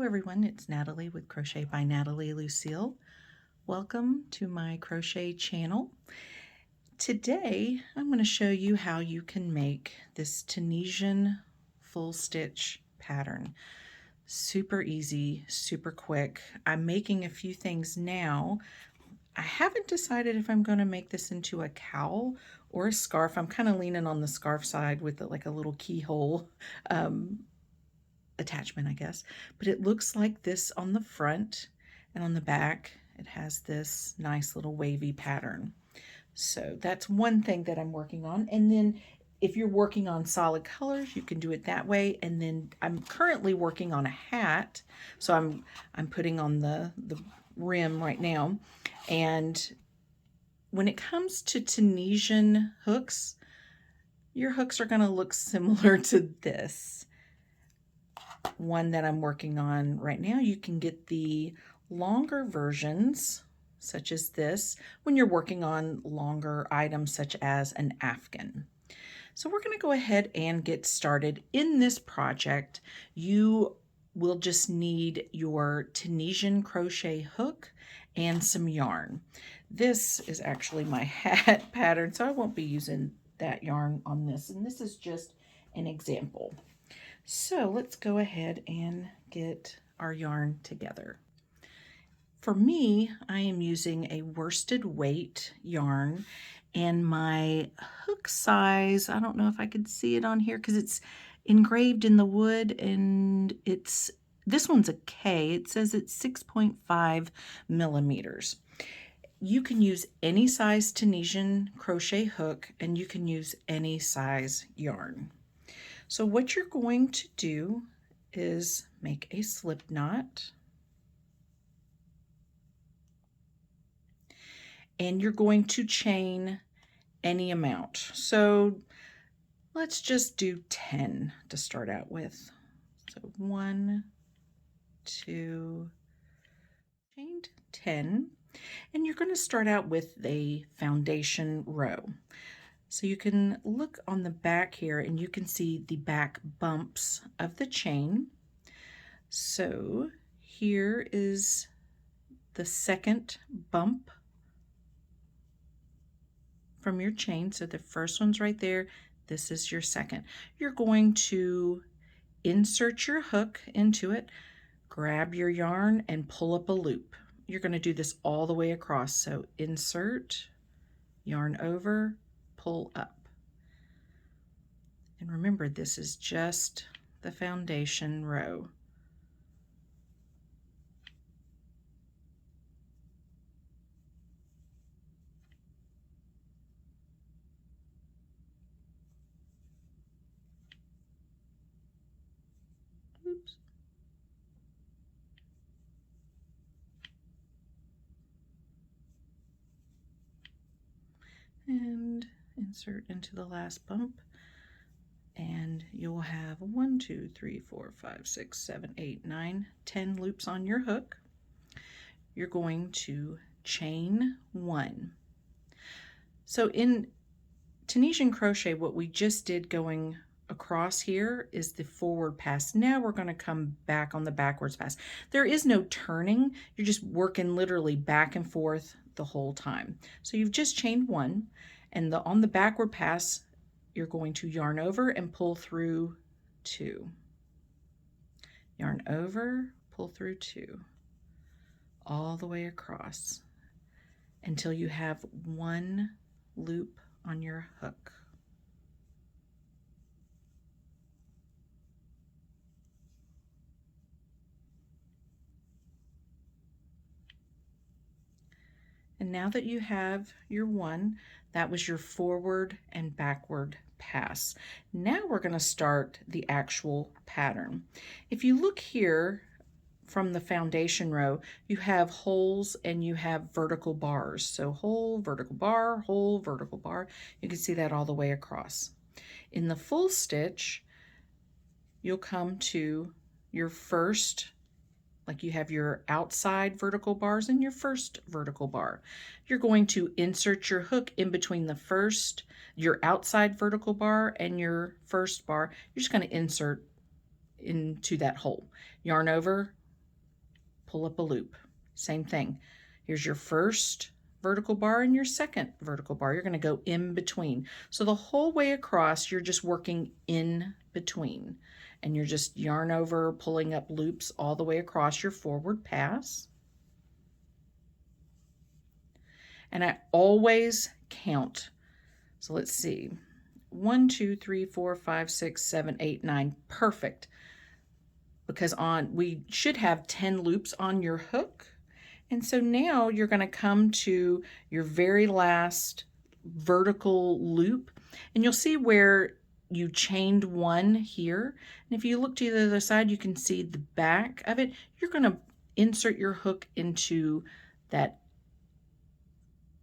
everyone, it's Natalie with Crochet by NatalieLucille. Welcome to my crochet channel. Today I'm going to show you how you can make this Tunisian full stitch pattern. Super easy, super quick. I'm making a few things now. I haven't decided if I'm going to make this into a cowl or a scarf. I'm kind of leaning on the scarf side with like a little keyhole attachment, I guess, but it looks like this on the front, and on the back it has this nice little wavy pattern. So that's one thing that I'm working on. And then if you're working on solid colors, you can do it that way. And then I'm currently working on a hat, so I'm putting on the rim right now. And when it comes to Tunisian hooks, your hooks are going to look similar to this one that I'm working on right now. You can get the longer versions such as this when you're working on longer items such as an afghan. So we're going to go ahead and get started. In this project, you will just need your Tunisian crochet hook and some yarn. This is actually my hat pattern, so I won't be using that yarn on this, and this is just an example. So let's go ahead and get our yarn together. For me, I am using a worsted weight yarn, and my hook size, I don't know if I could see it on here because it's engraved in the wood, and this one's a K. It says it's 6.5 millimeters. You can use any size Tunisian crochet hook, and you can use any size yarn. So what you're going to do is make a slip knot, and you're going to chain any amount. So let's just do 10 to start out with. So 1, 2, chained 10, and you're going to start out with a foundation row. So you can look on the back here and you can see the back bumps of the chain. So here is the second bump from your chain. So the first one's right there. This is your second. You're going to insert your hook into it, grab your yarn, and pull up a loop. You're going to do this all the way across. So insert, yarn over, pull up. And remember, this is just the foundation row. Oops. And insert into the last bump, and you'll have 1, 2, 3, 4, 5, 6, 7, 8, 9, 10 loops on your hook. You're going to chain 1. So in Tunisian crochet, what we just did going across here is the forward pass. Now we're going to come back on the backwards pass. There is no turning. You're just working literally back and forth the whole time. So you've just chained 1, and on the backward pass, you're going to yarn over and pull through 2. Yarn over, pull through 2, all the way across until you have 1 loop on your hook. And now that you have your 1, that was your forward and backward pass. Now we're going to start the actual pattern. If you look here from the foundation row, you have holes and you have vertical bars. So hole, vertical bar, hole, vertical bar. You can see that all the way across. In the full stitch, you'll come to your first, like you have your outside vertical bars and your first vertical bar. You're going to insert your hook in between your outside vertical bar and your first bar. You're just going to insert into that hole. Yarn over, pull up a loop. Same thing. Here's your first vertical bar and your second vertical bar. You're going to go in between. So the whole way across, you're just working in between. And you're just yarn over, pulling up loops all the way across your forward pass. And I always count. So let's see. 1, 2, 3, 4, 5, 6, 7, 8, 9. Perfect. Because we should have 10 loops on your hook. And so now you're going to come to your very last vertical loop, and you'll see where you chained one here. And if you look to the other side, you can see the back of it. You're going to insert your hook into that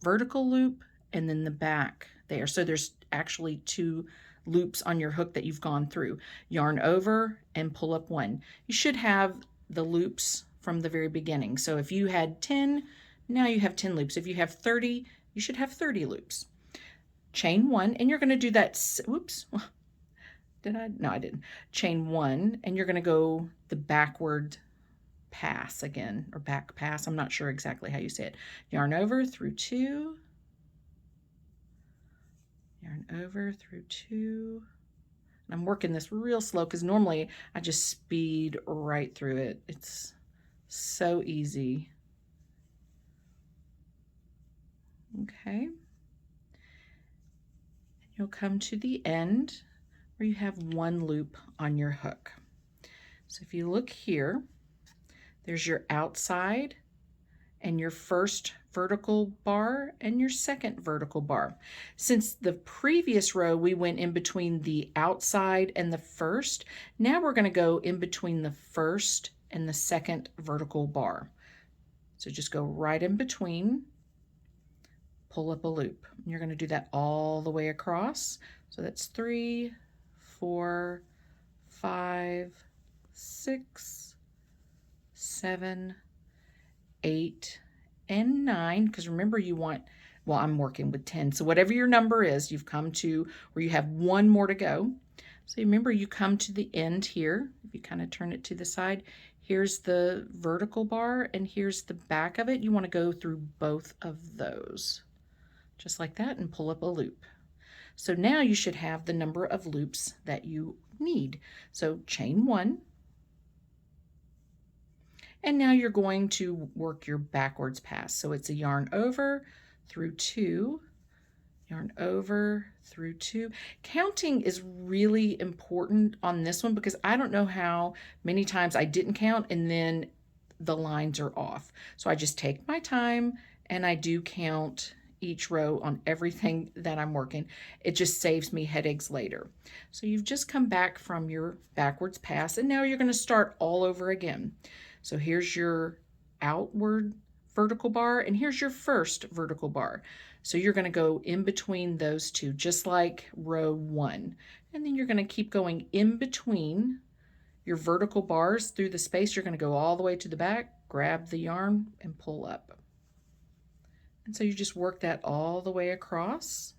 vertical loop and then the back there. So there's actually 2 loops on your hook that you've gone through. Yarn over and pull up 1. You should have the loops from the very beginning. So if you had 10, now you have 10 loops. If you have 30, you should have 30 loops. Chain 1, and you're going to do that, whoops, did I? No, I didn't. Chain 1, and you're going to go the backward pass again, or back pass. I'm not sure exactly how you say it. Yarn over through 2, yarn over through 2. And I'm working this real slow because normally I just speed right through it. It's so easy. Okay. You'll come to the end where you have 1 loop on your hook. So if you look here, there's your outside and your first vertical bar and your second vertical bar. Since the previous row we went in between the outside and the first, now we're going to go in between the first and the second vertical bar. So just go right in between, pull up a loop. And you're going to do that all the way across. So that's 3, 4, 5, 6, 7, 8, and 9. Because remember, you want, well, I'm working with 10. So whatever your number is, you've come to where you have 1 more to go. So remember, you come to the end here. If you kind of turn it to the side, here's the vertical bar and here's the back of it. You want to go through both of those, just like that, and pull up a loop. So now you should have the number of loops that you need. So chain 1. And now you're going to work your backwards pass. So it's a yarn over through 2, yarn over through 2. Counting is really important on this one because I don't know how many times I didn't count and then the lines are off. So I just take my time and I do count each row on everything that I'm working. It just saves me headaches later. So you've just come back from your backwards pass and now you're going to start all over again. So here's your outward vertical bar and here's your first vertical bar. So you're going to go in between those 2, just like row 1. And then you're going to keep going in between your vertical bars through the space. You're going to go all the way to the back, grab the yarn, and pull up. And so you just work that all the way across.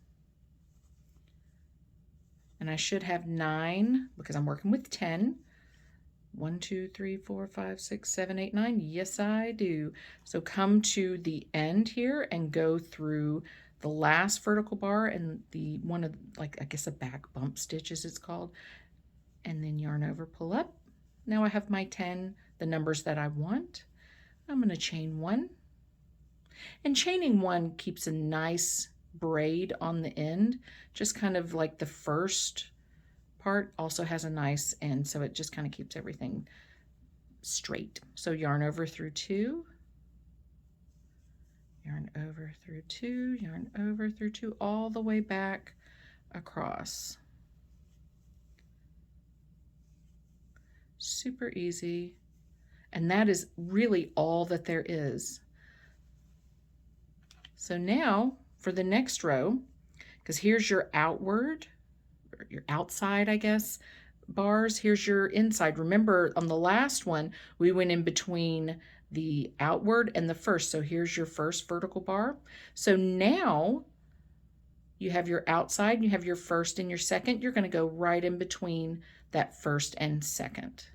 And I should have 9 because I'm working with 10. 1, 2, 3, 4, 5, 6, 7, 8, 9. Yes, I do. So come to the end here and go through the last vertical bar and the one of, like, I guess a back bump stitch as it's called. And then yarn over, pull up. Now I have my 10, the numbers that I want. I'm going to chain 1. And chaining 1 keeps a nice braid on the end, just kind of like the first part also has a nice end, so it just kind of keeps everything straight. So yarn over through 2, yarn over through 2, yarn over through 2, all the way back across. Super easy. And that is really all that there is. So now for the next row, because here's your outward, or your outside, I guess, bars. Here's your inside. Remember on the last one, we went in between the outward and the first. So here's your first vertical bar. So now you have your outside, you have your first and your second. You're going to go right in between that first and second.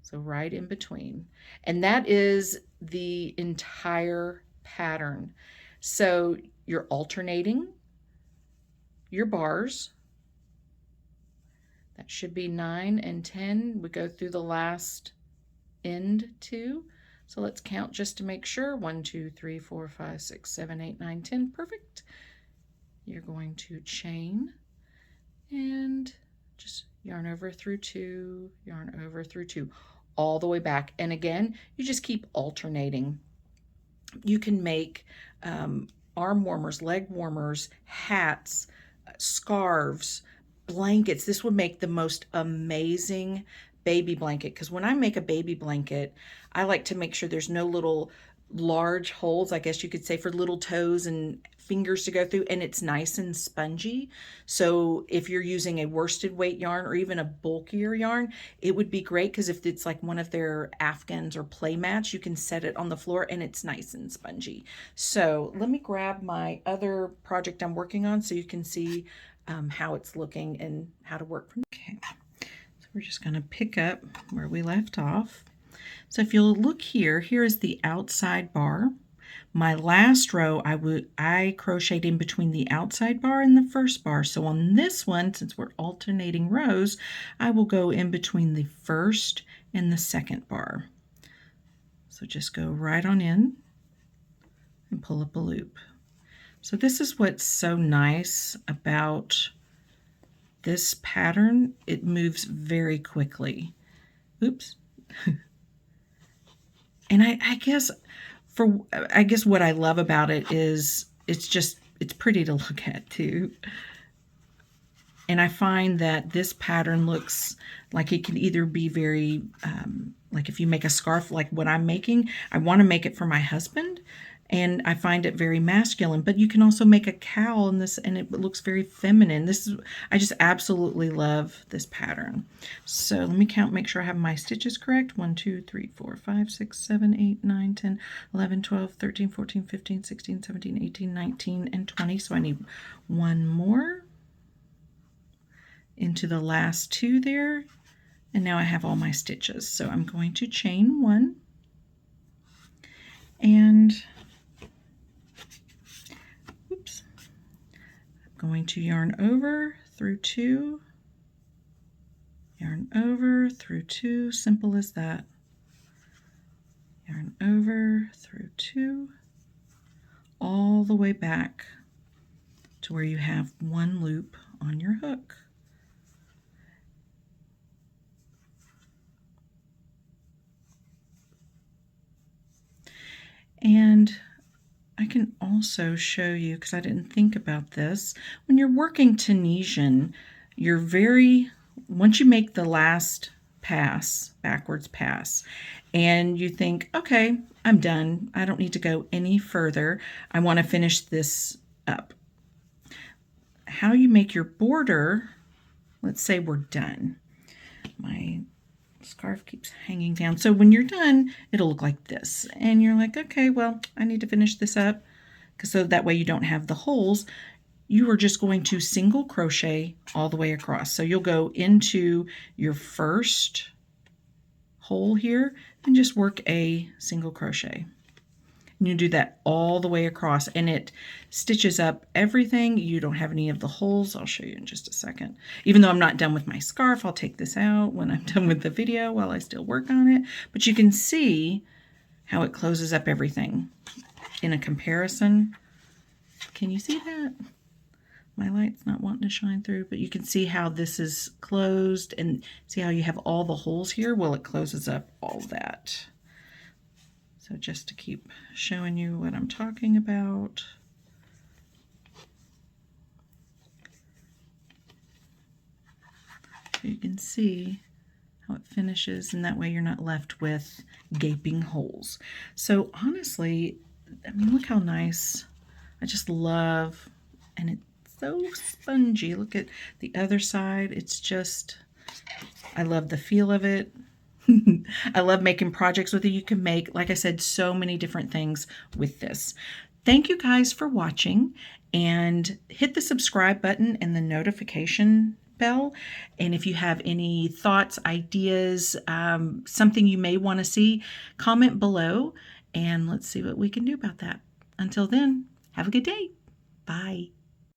So So right in between. And that is the entire pattern. So you're alternating your bars. That should be 9 and 10. We go through the last end 2. So let's count just to make sure. 1, 2, 3, 4, 5, 6, 7, 8, 9, 10. Perfect. You're going to chain and just yarn over through 2, yarn over through 2, all the way back. And again, you just keep alternating. You can make arm warmers, leg warmers, hats, scarves, blankets. This would make the most amazing baby blanket, because when I make a baby blanket, I like to make sure there's no little large holes, I guess you could say, for little toes and fingers to go through, and it's nice and spongy. So if you're using a worsted weight yarn or even a bulkier yarn, it would be great, because if it's like one of their Afghans or play mats, you can set it on the floor and it's nice and spongy. So let me grab my other project I'm working on so you can see how it's looking and how to work from. Okay, so we're just going to pick up where we left off. So if you'll look here, here is the outside bar. My last row, I crocheted in between the outside bar and the first bar. So on this one, since we're alternating rows, I will go in between the first and the second bar. So just go right on in and pull up a loop. So this is what's so nice about this pattern. It moves very quickly. Oops. And I guess what I love about it is it's pretty to look at too. And I find that this pattern looks like it can either be very, like if you make a scarf like what I'm making, I want to make it for my husband, and I find it very masculine, but you can also make a cowl in this and it looks very feminine. I just absolutely love this pattern. So let me count, make sure I have my stitches correct. 1, 2, 3, 4, 5, 6, 7, 8, 9, 10, 11, 12, 13, 14, 15, 16, 17, 18, 19, and 20. So I need one more into the last 2 there. And now I have all my stitches. So I'm going to chain 1 and going to yarn over through 2, yarn over through 2, simple as that. Yarn over through 2, all the way back to where you have 1 loop on your hook. And I can also show you, because I didn't think about this, when you're working Tunisian, once you make the last pass, backwards pass, and you think, okay, I'm done, I don't need to go any further, I want to finish this up. How you make your border, let's say we're done. My scarf keeps hanging down. So when you're done, it'll look like this. And you're like, okay, well, I need to finish this up, so that way you don't have the holes. You are just going to single crochet all the way across. So you'll go into your first hole here and just work a single crochet. And you do that all the way across, and it stitches up everything. You don't have any of the holes. I'll show you in just a second. Even though I'm not done with my scarf, I'll take this out when I'm done with the video while I still work on it. But you can see how it closes up everything in a comparison. Can you see that? My light's not wanting to shine through, but you can see how this is closed, and see how you have all the holes here? Well, it closes up all that. So just to keep showing you what I'm talking about. So you can see how it finishes, and that way you're not left with gaping holes. So honestly, I mean, look how nice. I just love, and it's so spongy. Look at the other side. It's just, I love the feel of it. I love making projects with it. You can make, like I said, so many different things with this. Thank you guys for watching, and hit the subscribe button and the notification bell. And if you have any thoughts, ideas, something you may want to see, comment below and let's see what we can do about that. Until then, have a good day. Bye.